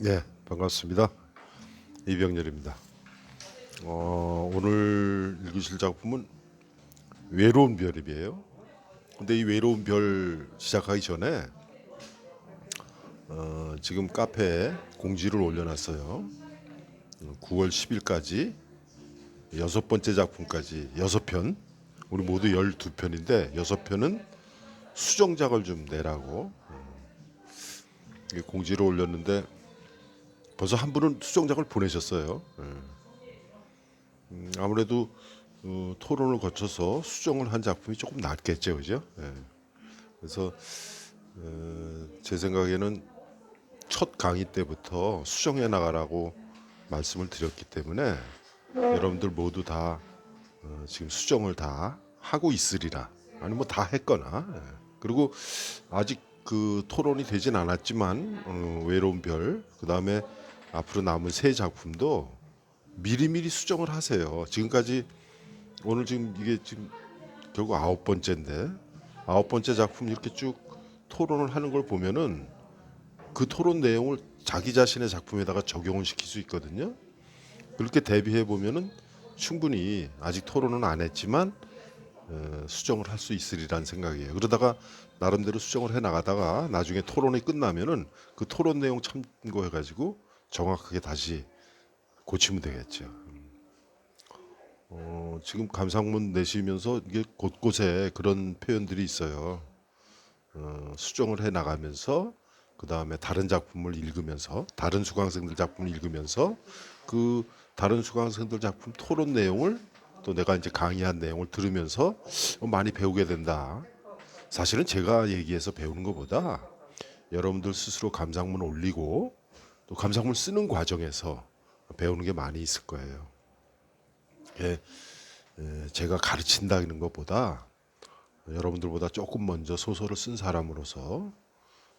네, 반갑습니다. 이병렬입니다. 오늘 읽으실 작품은 외로운 별이에요. 근데 이 외로운 별 시작하기 전에 지금 카페에 공지를 올려놨어요. 9월 10일까지 6번째 작품까지 6편, 우리 모두 12편인데 6편은 수정작을 좀 내라고 공지를 올렸는데 벌써 한 분은 수정작을 보내셨어요. 아무래도 토론을 거쳐서 수정을 한 작품이 조금 낫겠죠, 그죠? 예. 그래서 제 생각에는 첫 강의 때부터 수정해 나가라고 말씀을 드렸기 때문에 여러분들 모두 다 지금 수정을 다 하고 있으리라. 아니 뭐 다 했거나. 예. 그리고 아직 그 토론이 되진 않았지만 외로운 별, 그 다음에 앞으로 남은 세 작품도 미리미리 수정을 하세요. 지금까지 오늘 지금 이게 지금 결국 9번째인데 9번째 작품 이렇게 쭉 토론을 하는 걸 보면은 그 토론 내용을 자기 자신의 작품에다가 적용을 시킬 수 있거든요. 그렇게 대비해 보면은 충분히 아직 토론은 안 했지만 수정을 할 수 있으리란 생각이에요. 그러다가 나름대로 수정을 해 나가다가 나중에 토론이 끝나면은 그 토론 내용 참고해 가지고 정확하게 다시 고치면 되겠죠. 지금 감상문 내시면서 이게 곳곳에 그런 표현들이 있어요. 수정을 해 나가면서 그 다음에 다른 작품을 읽으면서 다른 수강생들 작품을 읽으면서 그 다른 수강생들 작품 토론 내용을 또 내가 이제 강의한 내용을 들으면서 많이 배우게 된다. 사실은 제가 얘기해서 배우는 것보다 여러분들 스스로 감상문 올리고 또 감상문 쓰는 과정에서 배우는 게 많이 있을 거예요. 예, 제가 가르친다는 것보다 여러분들보다 조금 먼저 소설을 쓴 사람으로서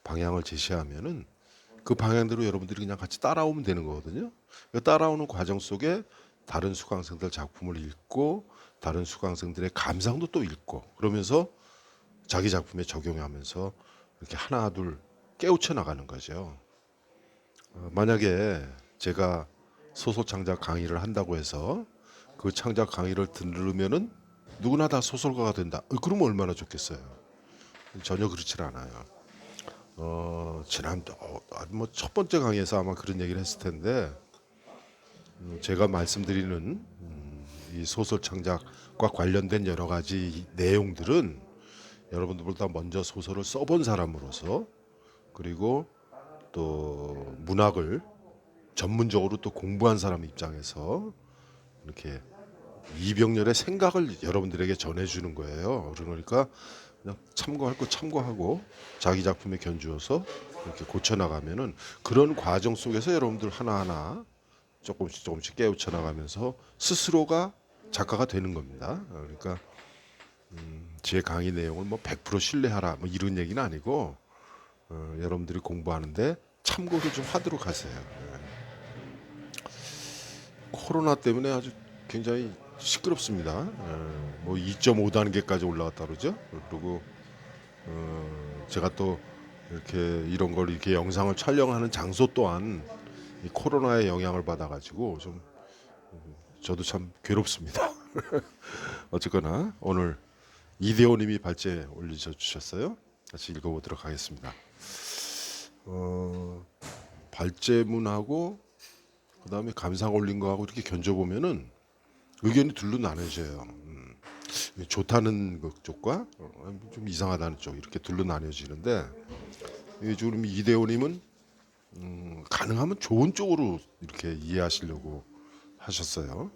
방향을 제시하면은 그 방향대로 여러분들이 그냥 같이 따라오면 되는 거거든요. 그 따라오는 과정 속에 다른 수강생들 작품을 읽고 다른 수강생들의 감상도 또 읽고 그러면서 자기 작품에 적용하면서 이렇게 하나 둘 깨우쳐 나가는 거죠. 만약에 제가 소설 창작 강의를 한다고 해서 그 창작 강의를 들으면은 누구나 다 소설가가 된다. 그러면 얼마나 좋겠어요. 전혀 그렇지 않아요. 지난 뭐 첫 번째 강의에서 아마 그런 얘기를 했을 텐데 제가 말씀드리는 이 소설 창작과 관련된 여러 가지 내용들은 여러분들보다 먼저 소설을 써본 사람으로서 그리고 또 문학을 전문적으로 또 공부한 사람 입장에서 이렇게 이병렬의 생각을 여러분들에게 전해주는 거예요. 그러니까 그냥 참고할 거 참고하고 자기 작품에 견주어서 이렇게 고쳐나가면은 그런 과정 속에서 여러분들 하나하나 조금씩 조금씩 깨우쳐 나가면서 스스로가 작가가 되는 겁니다. 그러니까 제 강의 내용을 뭐 100% 신뢰하라 뭐 이런 얘기는 아니고 여러분들이 공부하는데 참고를 좀 하도록 하세요. 코로나 때문에 아주 굉장히 시끄럽습니다. 뭐 2.5단계까지 올라갔다 그러죠. 그리고 제가 또 이렇게 이런 걸 이렇게 영상을 촬영하는 장소 또한 이 코로나의 영향을 받아가지고 좀 저도 참 괴롭습니다. 어쨌거나 오늘 이대호님이 발제 올리셔 주셨어요. 같이 읽어보도록 하겠습니다. 발제문하고 그 다음에 감상 올린 거하고 이렇게 견줘보면은 의견이 둘로 나눠져요. 좋다는 그 쪽과 좀 이상하다는 쪽 이렇게 둘로 나눠지는데 지금 이대호님은 가능하면 좋은 쪽으로 이렇게 이해하시려고 하셨어요.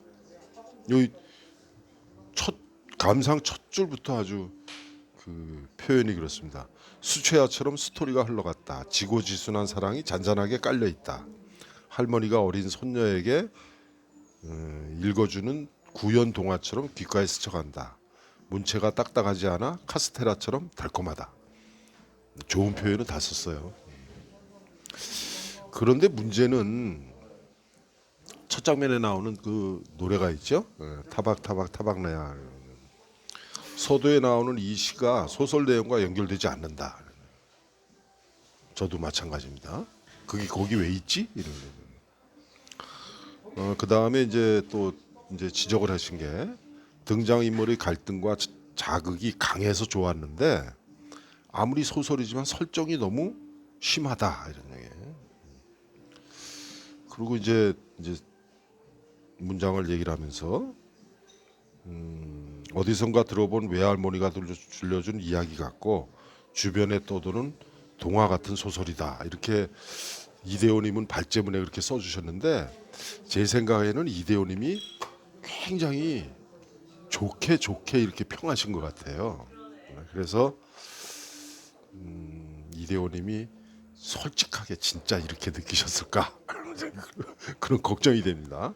여기 첫 감상 첫 줄부터 아주 그 표현이 그렇습니다. 수채화처럼 스토리가 흘러갔다. 지고지순한 사랑이 잔잔하게 깔려 있다. 할머니가 어린 손녀에게 읽어주는 구연 동화처럼 귓가에 스쳐간다. 문체가 딱딱하지 않아 카스테라처럼 달콤하다. 좋은 표현은 다 썼어요. 그런데 문제는 첫 장면에 나오는 그 노래가 있죠. 타박 타박 타박나야. 서도에 나오는 이 시가 소설 내용과 연결되지 않는다. 저도 마찬가지입니다. 그게 거기 왜 있지? 이런 거. 그 다음에 이제 또 이제 지적을 하신 게 등장인물의 갈등과 자극이 강해서 좋았는데 아무리 소설이지만 설정이 너무 심하다 이런 얘기예요. 그리고 이제 문장을 얘기를 하면서 어디선가 들어본 외할머니가 들려준 이야기 같고 주변에 떠도는 동화 같은 소설이다. 이렇게 이대호님은 발제문에 그렇게 써주셨는데 제 생각에는 이대호님이 굉장히 좋게 이렇게 평하신 것 같아요. 그래서 이대호님이 솔직하게 진짜 이렇게 느끼셨을까 그런 걱정이 됩니다.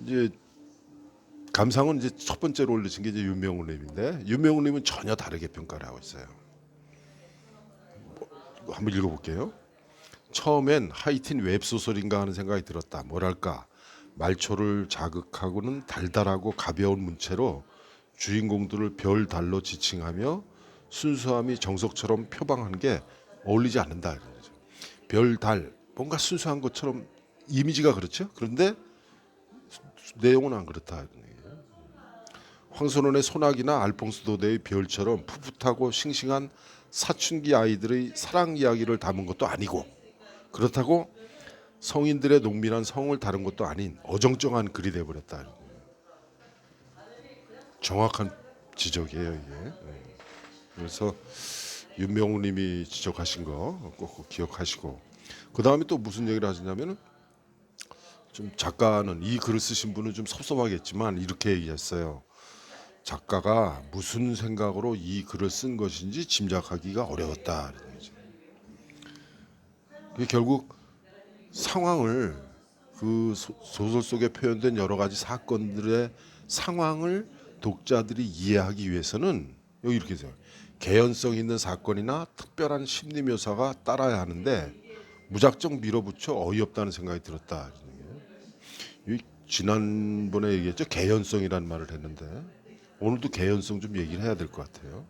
이제 감상은 이제 첫 번째로 올리신 게 이제 윤명훈님인데 윤명훈님은 전혀 다르게 평가를 하고 있어요. 한번 읽어볼게요. 처음엔 하이틴 웹소설인가 하는 생각이 들었다. 뭐랄까 말초를 자극하고는 달달하고 가벼운 문체로 주인공들을 별달로 지칭하며 순수함이 정석처럼 표방한 게 어울리지 않는다. 별달 뭔가 순수한 것처럼 이미지가 그렇죠. 그런데 내용은 안 그렇다. 황선원의 소나기나 알퐁스 도데의 별처럼 풋풋하고 싱싱한 사춘기 아이들의 사랑 이야기를 담은 것도 아니고 그렇다고 성인들의 농민한 성을 다룬 것도 아닌 어정쩡한 글이 돼버렸다. 정확한 지적이에요 이게. 그래서 윤명우님이 지적하신 거 꼭 기억하시고 그 다음에 또 무슨 얘기를 하시냐면은 좀 작가는 이 글을 쓰신 분은 좀 섭섭하겠지만 이렇게 얘기했어요. 작가가 무슨 생각으로 이 글을 쓴 것인지 짐작하기가 어려웠다. 결국 상황을 그 소설 속에 표현된 여러 가지 사건들의 상황을 독자들이 이해하기 위해서는 여기 이렇게 돼요. 개연성 있는 사건이나 특별한 심리 묘사가 따라야 하는데 무작정 밀어붙여 어이없다는 생각이 들었다. 지난번에 얘기했죠. 개연성이라는 말을 했는데 오늘도 개연성 좀 얘기를 해야 될 것 같아요.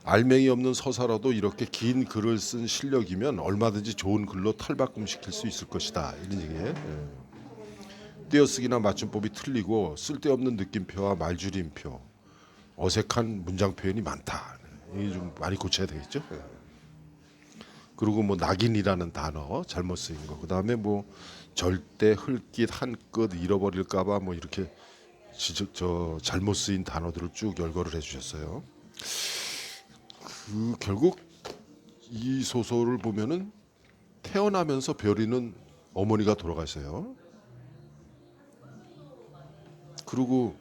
알맹이 없는 서사라도 이렇게 긴 글을 쓴 실력이면 얼마든지 좋은 글로 탈바꿈시킬 수 있을 것이다. 이런 얘기예요. 띄어쓰기나 맞춤법이 틀리고 쓸데없는 느낌표와 말줄임표, 어색한 문장 표현이 많다. 이게 좀 많이 고쳐야 되겠죠. 그리고 뭐 낙인이라는 단어 잘못 쓰인 거. 그다음에 뭐 절대 흘깃 한끗 잃어버릴까봐 뭐 이렇게 잘못 쓰인 단어들을 쭉 열거를 해주셨어요. 결국 이 소설을 보면은 태어나면서 별이는 어머니가 돌아가세요. 그리고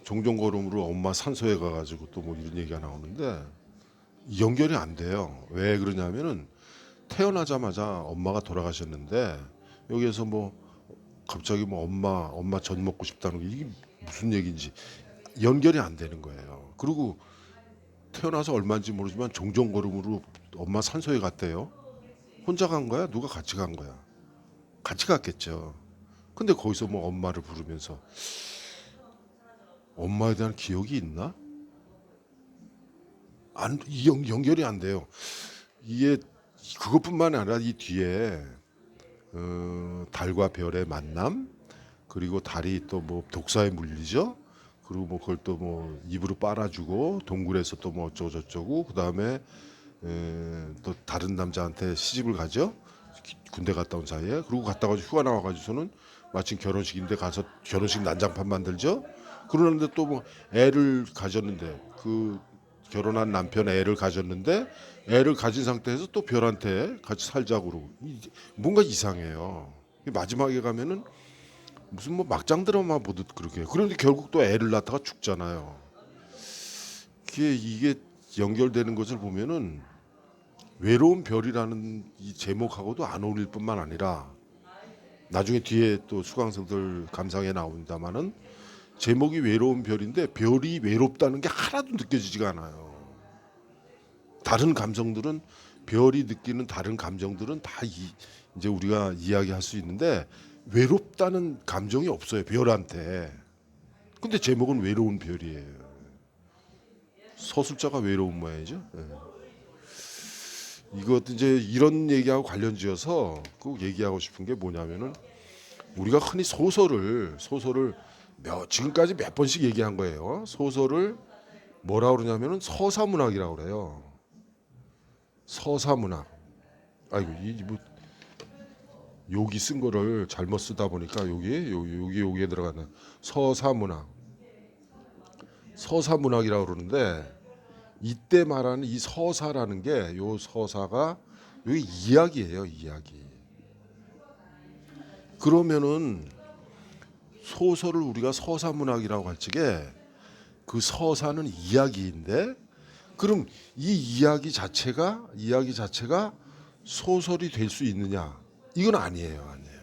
종종걸음으로 엄마 산소에 가가지고 또 뭐 이런 얘기가 나오는데 연결이 안 돼요. 왜 그러냐면은 태어나자마자 엄마가 돌아가셨는데 여기에서 뭐 갑자기 뭐 엄마 전 먹고 싶다는 게 이게 무슨 얘기인지 연결이 안 되는 거예요. 그리고 태어나서 얼마인지 모르지만 종종걸음으로 엄마 산소에 갔대요. 혼자 간 거야? 누가 같이 간 거야? 같이 갔겠죠. 근데 거기서 뭐 엄마를 부르면서 엄마에 대한 기억이 있나? 연결이 안 돼요. 이게 그것뿐만 아니라 이 뒤에 달과 별의 만남 그리고 달이 또 뭐 독사에 물리죠. 그리고 뭐 그걸 또 뭐 입으로 빨아주고 동굴에서 또 뭐 어쩌고 저쩌고 그 다음에 또 다른 남자한테 시집을 가죠. 군대 갔다 온 사이에 그리고 갔다가 휴가 나와가지고서는 마침 결혼식인데 가서 결혼식 난장판 만들죠. 그러는데 또 뭐 애를 가졌는데 그 결혼한 남편 애를 가졌는데 애를 가진 상태에서 또 별한테 같이 살자고 그러고 뭔가 이상해요. 마지막에 가면은 무슨 뭐 막장 드라마 보듯 그렇게 그런데 결국 또 애를 낳다가 죽잖아요. 이게 연결되는 것을 보면은 외로운 별이라는 이 제목하고도 안 어울릴 뿐만 아니라 나중에 뒤에 또 수강생들 감상에 나온다마는 제목이 외로운 별인데 별이 외롭다는 게 하나도 느껴지지가 않아요. 다른 감정들은 별이 느끼는 다른 감정들은 다 이제 우리가 이야기할 수 있는데 외롭다는 감정이 없어요 별한테. 근데 제목은 외로운 별이에요. 서술자가 외로운 모양이죠. 네. 이것도 이제 이런 얘기하고 관련지어서 꼭 얘기하고 싶은 게 뭐냐면은 우리가 흔히 소설을 지금까지 몇 번씩 얘기한 거예요. 소설을 뭐라 그러냐면은 서사문학이라고 그래요. 서사문학. 아이고 이뭐 여기 쓴 거를 잘못 쓰다 보니까 여기에 들어가는 서사문학이라고 그러는데 이때 말하는 이 서사라는 게 요 서사가 여기 이야기예요, 이야기. 그러면은 소설을 우리가 서사문학이라고 할 적에 그 서사는 이야기인데 그럼 이 이야기 자체가 소설이 될 수 있느냐? 이건 아니에요, 아니에요.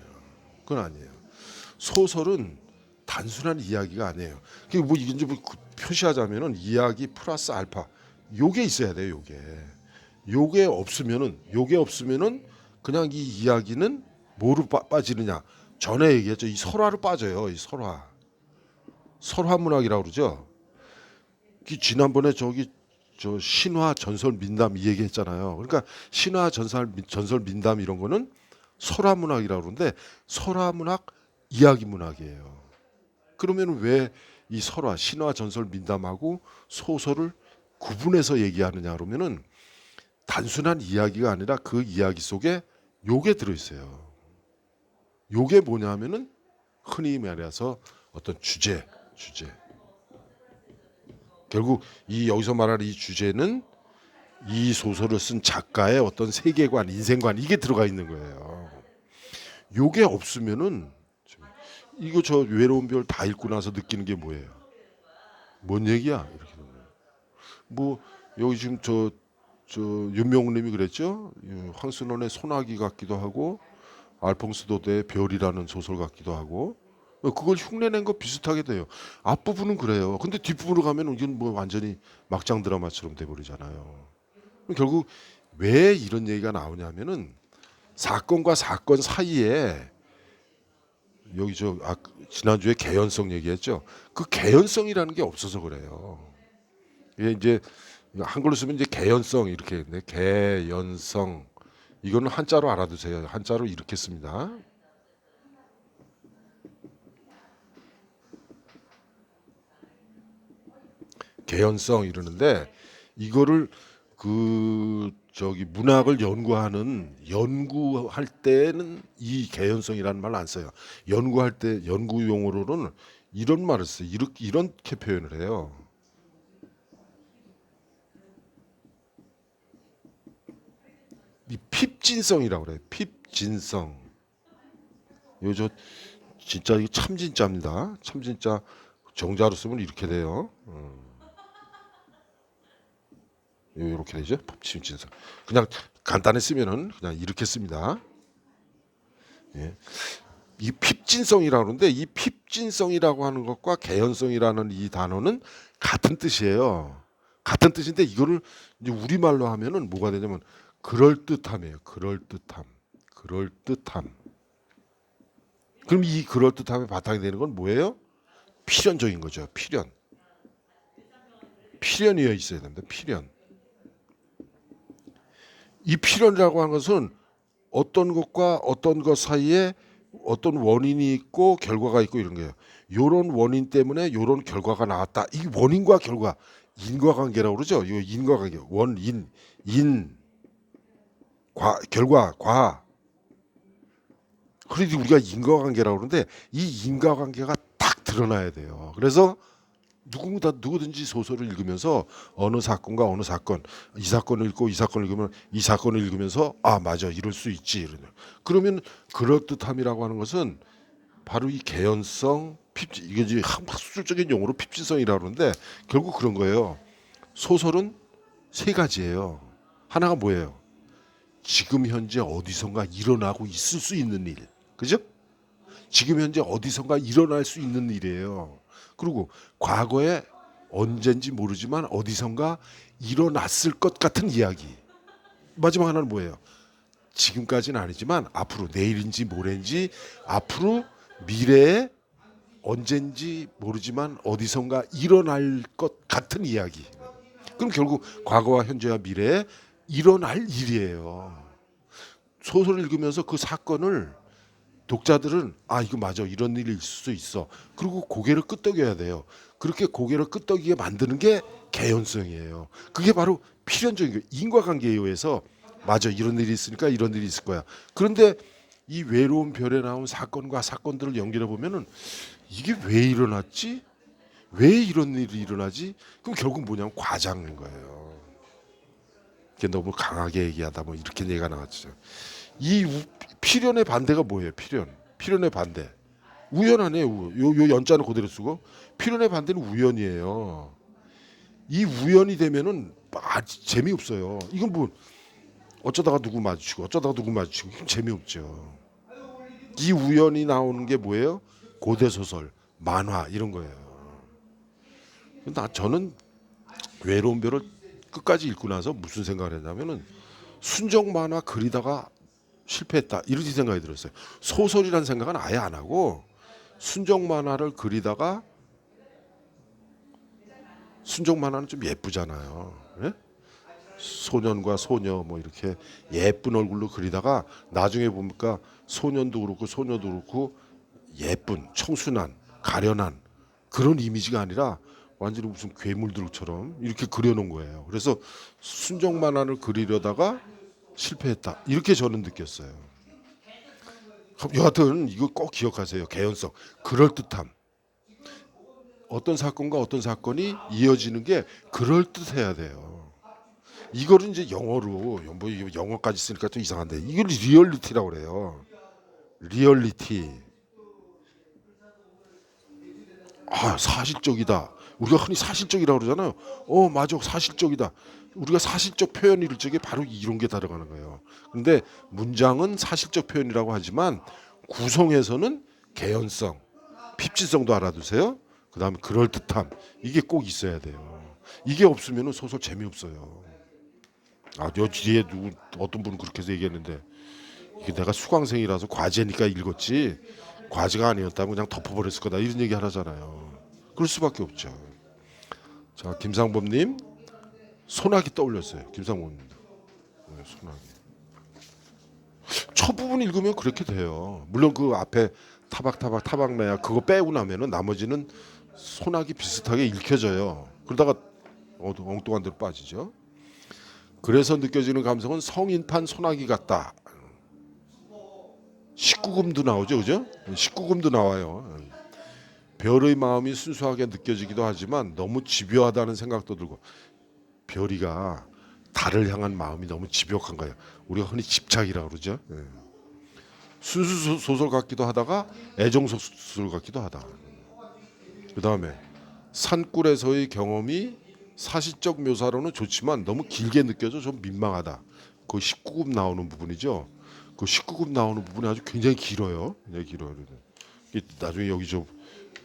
그건 아니에요. 소설은 단순한 이야기가 아니에요. 뭐 이게 뭐 표시하자면은 이야기 플러스 알파 요게 있어야 돼요. 요게 없으면은 그냥 이 이야기는 뭐로 빠지느냐? 전에 얘기했죠. 이 설화로 빠져요. 이 설화 문학이라고 그러죠. 지난번에 저 신화 전설 민담 이 얘기했잖아요. 그러니까 신화 전설 민담 이런 거는 설화 문학이라고 그러는데 설화 문학 이야기 문학이에요. 그러면 왜 이 설화 신화 전설 민담하고 소설을 구분해서 얘기하느냐 그러면은 단순한 이야기가 아니라 그 이야기 속에 요게 들어 있어요. 요게 뭐냐면은 흔히 말해서 어떤 주제. 결국 이 여기서 말하는 이 주제는 이 소설을 쓴 작가의 어떤 세계관, 인생관 이게 들어가 있는 거예요. 요게 없으면은 이거 저 외로운 별 다 읽고 나서 느끼는 게 뭐예요? 뭔 얘기야? 이렇게 되는 거예요. 뭐 여기 지금 저 윤명우님이 그랬죠. 황순원의 소나기 같기도 하고 알퐁스 도데의 별이라는 소설 같기도 하고 그걸 흉내낸 거 비슷하게 돼요. 앞부분은 그래요. 근데 뒷부분으로 가면 이건 뭐 완전히 막장 드라마처럼 돼버리잖아요. 결국 왜 이런 얘기가 나오냐면은 사건과 사건 사이에 여기 지난주에 개연성 얘기했죠. 그 개연성이라는 게 없어서 그래요. 이게 이제 한글로 쓰면 이제 개연성 이렇게 했는데 개연성 이거는 한자로 알아두세요. 한자로 이렇게 씁니다. 개연성 이러는데 이거를 문학을 연구할 때는 이 개연성이라는 말 안 써요. 연구할 때 연구 용어로는 이런 말을 써요. 이렇게 표현을 해요. 이 핍진성이라고 그래요. 핍진성. 요저 진짜 이게 참진짜입니다. 참진짜 정자로 쓰면 이렇게 돼요. 이렇게 되죠. 핍진성. 그냥 간단히 쓰면은 그냥 이렇게 씁니다. 예. 이 핍진성이라고 하는데 이 핍진성이라고 하는 것과 개연성이라는 이 단어는 같은 뜻이에요. 같은 뜻인데 이거를 이제 우리말로 하면은 뭐가 되냐면 그럴듯함이에요. 그럴듯함. 그럼 이 그럴듯함의 바탕이 되는 건 뭐예요? 필연적인 거죠. 필연이어 있어야 됩니다. 필연. 이 필연이라고 하는 것은 어떤 것과 어떤 것 사이에 어떤 원인이 있고 결과가 있고 이런 거예요. 요런 원인 때문에 요런 결과가 나왔다. 이 원인과 결과, 인과관계라고 그러죠. 이 인과관계, 원인, 결과, 과. 그래도 우리가 인과관계라고 그러는데 이 인과관계가 딱 드러나야 돼요. 그래서 누구든지 소설을 읽으면서 어느 사건과 어느 사건, 이 사건을 읽고 이 사건을 읽으면 이 사건을 읽으면서 아 맞아 이럴 수 있지 그러면 그럴듯함이라고 하는 것은 바로 이 개연성, 이게 이제 학술적인 용어로 핍진성이라고 그러는데 결국 그런 거예요. 소설은 세 가지예요. 하나가 뭐예요? 지금 현재 어디선가 일어나고 있을 수 있는 일, 그죠? 지금 현재 어디선가 일어날 수 있는 일이에요. 그리고 과거에 언젠지 모르지만 어디선가 일어났을 것 같은 이야기. 마지막 하나는 뭐예요? 지금까지는 아니지만 앞으로 내일인지 모레인지 앞으로 미래에 언젠지 모르지만 어디선가 일어날 것 같은 이야기. 그럼 결국 과거와 현재와 미래에 일어날 일이에요. 소설을 읽으면서 그 사건을 독자들은 아 이거 맞아 이런 일이 있을 수 있어. 그리고 고개를 끄덕여야 돼요. 그렇게 고개를 끄덕이게 만드는 게 개연성이에요. 그게 바로 필연적인 거예요. 인과관계에 의해서 맞아 이런 일이 있으니까 이런 일이 있을 거야. 그런데 이 외로운 별에 나온 사건과 사건들을 연결해 보면은 이게 왜 일어났지? 왜 이런 일이 일어나지? 그럼 결국 뭐냐면 과장인 거예요. 이게 너무 강하게 얘기하다 뭐 이렇게 얘기가 나왔죠. 이 필연의 반대가 뭐예요? 필연의 반대. 우연하네. 요 연자는 그대로 쓰고 필연의 반대는 우연이에요. 이 우연이 되면은 재미없어요. 이건 뭐 어쩌다가 누구 마주치고 어쩌다가 누구 마주치고 이건 재미없죠. 이 우연이 나오는 게 뭐예요? 고대 소설, 만화 이런 거예요. 저는 외로운 별을 끝까지 읽고 나서 무슨 생각을 했냐면은 순정 만화 그리다가 실패했다 이런 생각이 들었어요. 소설이라는 생각은 아예 안 하고 순정 만화를 그리다가 순정 만화는 좀 예쁘잖아요. 예? 소년과 소녀 뭐 이렇게 예쁜 얼굴로 그리다가 나중에 보니까 소년도 그렇고 소녀도 그렇고 예쁜 청순한 가련한 그런 이미지가 아니라 완전히 무슨 괴물들처럼 이렇게 그려놓은 거예요. 그래서 순정 만화를 그리려다가 실패했다 이렇게 저는 느꼈어요. 여하튼 이거 꼭 기억하세요. 개연성, 그럴듯함. 어떤 사건과 어떤 사건이 이어지는 게 그럴듯해야 돼요. 이거를 이제 영어로 뭐 영어까지 쓰니까 좀 이상한데 이걸 리얼리티라고 그래요. 리얼리티. 아 사실적이다. 우리가 흔히 사실적이라고 그러잖아요. 맞아 사실적이다. 우리가 사실적 표현일 적에 바로 이런 게 들어가는 거예요. 근데 문장은 사실적 표현이라고 하지만 구성에서는 개연성, 핍지성도 알아두세요. 그다음에 그럴듯함 이게 꼭 있어야 돼요. 이게 없으면 소설 재미없어요. 요 뒤에 누구 어떤 분은 그렇게 해서 얘기했는데 이게 내가 수강생이라서 과제니까 읽었지 과제가 아니었다면 그냥 덮어버렸을 거다 이런 얘기 하잖아요. 그럴 수밖에 없죠. 자 김상범님 소나기 떠올렸어요. 김상범님 소나기 첫 부분 읽으면 그렇게 돼요. 물론 그 앞에 타박나야 그거 빼고 나면은 나머지는 소나기 비슷하게 읽혀져요. 그러다가 엉뚱한 데로 빠지죠. 그래서 느껴지는 감성은 성인판 소나기 같다. 19금도 나오죠, 그죠? 19금도 나와요. 별의 마음이 순수하게 느껴지기도 하지만 너무 집요하다는 생각도 들고 별이가 달을 향한 마음이 너무 집요한 거예요. 우리가 흔히 집착이라고 그러죠. 순수 소설 같기도 하다가 애정 소설 같기도 하다. 그 다음에 산골에서의 경험이 사실적 묘사로는 좋지만 너무 길게 느껴져 좀 민망하다. 그 19금 나오는 부분이죠. 그 19금 나오는 부분이 아주 굉장히 길어요. 굉장히 길어요. 나중에 여기 좀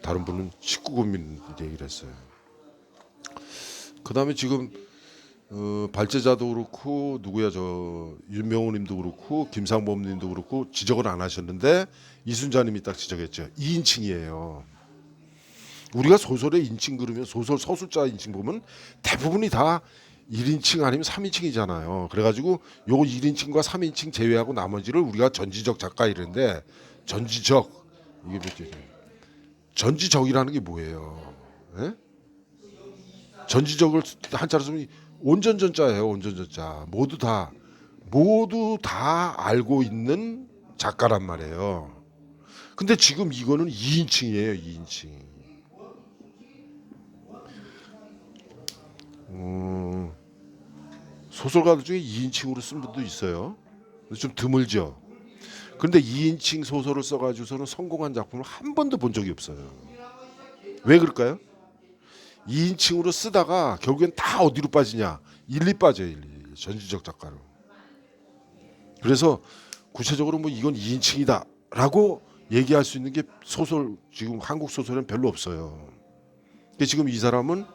다른 분은 19금 얘기를 했어요. 그 다음에 지금 발제자도 그렇고 누구야 저 윤명호님도 그렇고 김상범님도 그렇고 지적을 안 하셨는데 이순자님이 딱 지적했죠. 2인칭이에요. 우리가 소설의 인칭 그러면 소설 서술자 인칭 보면 대부분이 다 1인칭 아니면 3인칭이잖아요. 그래가지고 요 1인칭과 3인칭 제외하고 나머지를 우리가 전지적 작가 이랬는데 전지적 이게 뭐지? 전지적이라는 게 뭐예요? 예? 전지적을 한자로 쓰면 온전전자예요. 온전전자 모두 다 알고 있는 작가란 말이에요. 근데 지금 이거는 2인칭이에요. 2인칭. 소설가들 중에 2인칭으로 쓴 분도 있어요. 좀 드물죠. 그런데 2인칭 소설을 써가지고서는 성공한 작품을 한 번도 본 적이 없어요. 왜 그럴까요? 2인칭으로 쓰다가 결국엔 다 어디로 빠지냐? 1, 2 빠져요. 1, 2. 전지적 작가로. 그래서 구체적으로 뭐 이건 2인칭이다라고 얘기할 수 있는 게 소설 지금 한국 소설은 별로 없어요. 지금 이 사람은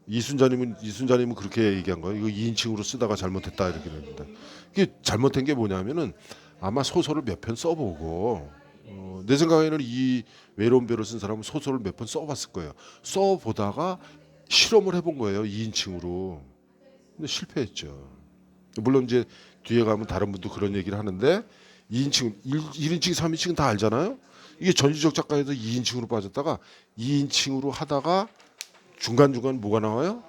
이순자님은 그렇게 얘기한 거예요. 이거 2인칭으로 쓰다가 잘못했다 이렇게 했는데 이게 잘못된 게 뭐냐면은 아마 소설을 몇 편 써보고 내 생각에는 이 외로운 별을 쓴 사람은 소설을 몇 번 써봤을 거예요. 써보다가 실험을 해본 거예요. 2인칭으로. 근데 실패했죠. 물론 이제 뒤에 가면 다른 분도 그런 얘기를 하는데 2인칭, 1인칭, 3인칭은 다 알잖아요. 이게 전지적 작가에서 2인칭으로 빠졌다가 2인칭으로 하다가 중간중간 뭐가 나와요?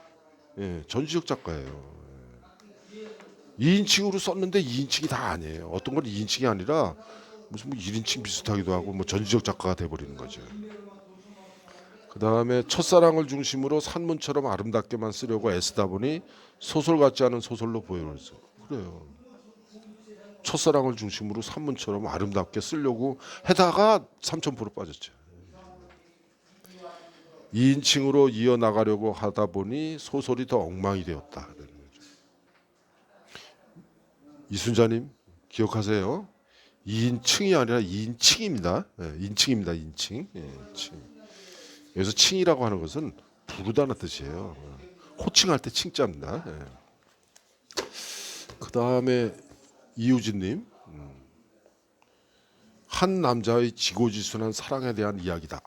예, 전지적 작가예요. 2인칭으로 썼는데 2인칭이 다 아니에요. 어떤 건 2인칭이 아니라 무슨 뭐 1인칭 비슷하기도 하고 뭐 전지적 작가가 돼버리는 거죠. 그 다음에 첫사랑을 중심으로 산문처럼 아름답게만 쓰려고 애쓰다 보니 소설 같지 않은 소설로 보여서 그래요. 첫사랑을 중심으로 산문처럼 아름답게 쓰려고 하다가 3000% 빠졌죠. 2인칭으로 이어나가려고 하다 보니 소설이 더 엉망이 되었다. 이순자님 기억하세요. 2인칭이 아니라 2인칭입니다. 인칭입니다. 인칭. 인칭. 여기서 칭이라고 하는 것은 부르다는 뜻이에요. 호칭할 때 칭자입니다. 그 다음에 이유진님, 한 남자의 지고지순한 사랑에 대한 이야기다.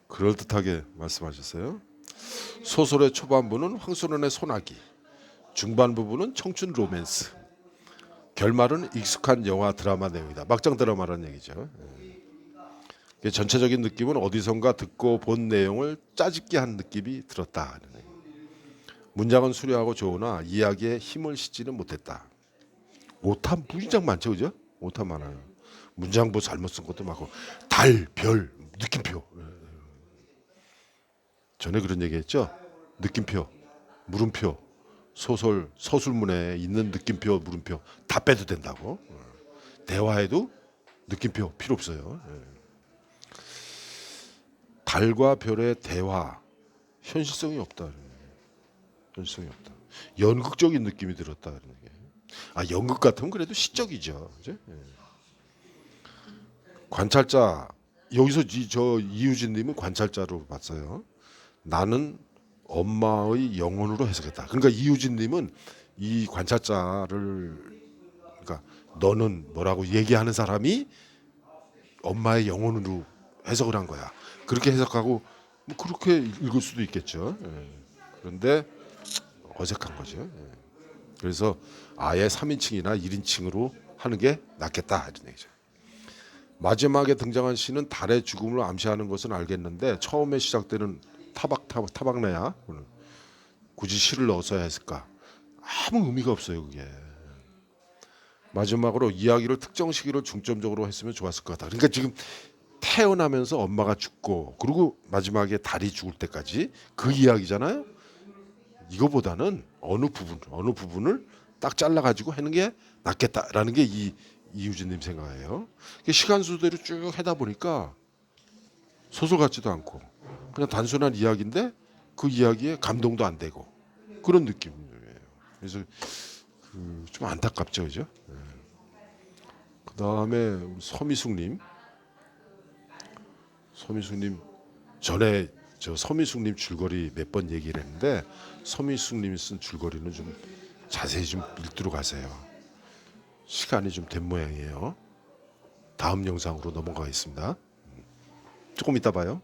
그럴듯하게 말씀하셨어요. 소설의 초반부는 황소년의 소나기, 중반 부분은 청춘 로맨스, 결말은 익숙한 영화 드라마 내용이다. 막장 드라마라는 얘기죠. 전체적인 느낌은 어디선가 듣고 본 내용을 짜집게 한 느낌이 들었다. 문장은 수려하고 좋으나 이야기에 힘을 싣지는 못했다. 오탄 문장 많죠, 그죠? 오탄 많아요. 문장부 잘못 쓴 것도 많고 달, 별, 느낌표. 전에 그런 얘기했죠. 느낌표, 물음표, 소설 서술문에 있는 느낌표, 물음표 다 빼도 된다고. 대화에도 느낌표 필요 없어요. 달과 별의 대화 현실성이 없다. 현실성이 없다. 연극적인 느낌이 들었다. 연극 같으면 그래도 시적이죠. 그죠? 관찰자 여기서 저 이유진님은 관찰자로 봤어요. 나는 엄마의 영혼으로 해석했다. 그러니까 이유진님은 이 관찰자를 그러니까 너는 뭐라고 얘기하는 사람이 엄마의 영혼으로 해석을 한 거야. 그렇게 해석하고 뭐 그렇게 읽을 수도 있겠죠. 그런데 어색한 거죠. 그래서 아예 3인칭이나 1인칭으로 하는 게 낫겠다 이런 얘기죠. 마지막에 등장한 시는 달의 죽음을 암시하는 것은 알겠는데 처음에 시작되는 타박내야 굳이 시를 넣어서야 했을까? 아무 의미가 없어요 그게. 마지막으로 이야기를 특정 시기를 중점적으로 했으면 좋았을 것 같다. 그러니까 지금 태어나면서 엄마가 죽고 그리고 마지막에 달이 죽을 때까지 그 이야기잖아요. 이거보다는 어느 부분을 딱 잘라가지고 하는 게 낫겠다라는 게 이유진님 생각이에요. 시간 순서대로 쭉 하다 보니까 소설 같지도 않고 그냥 단순한 이야기인데 그 이야기에 감동도 안 되고 그런 느낌이에요. 그래서 좀 안타깝죠, 그죠? 그 다음에 서미숙님 전에 저 서미숙님 줄거리 몇 번 얘기를 했는데 서미숙님이 쓴 줄거리는 좀 자세히 좀 읽도록 하세요. 시간이 좀 된 모양이에요. 다음 영상으로 넘어가겠습니다. 조금 이따 봐요.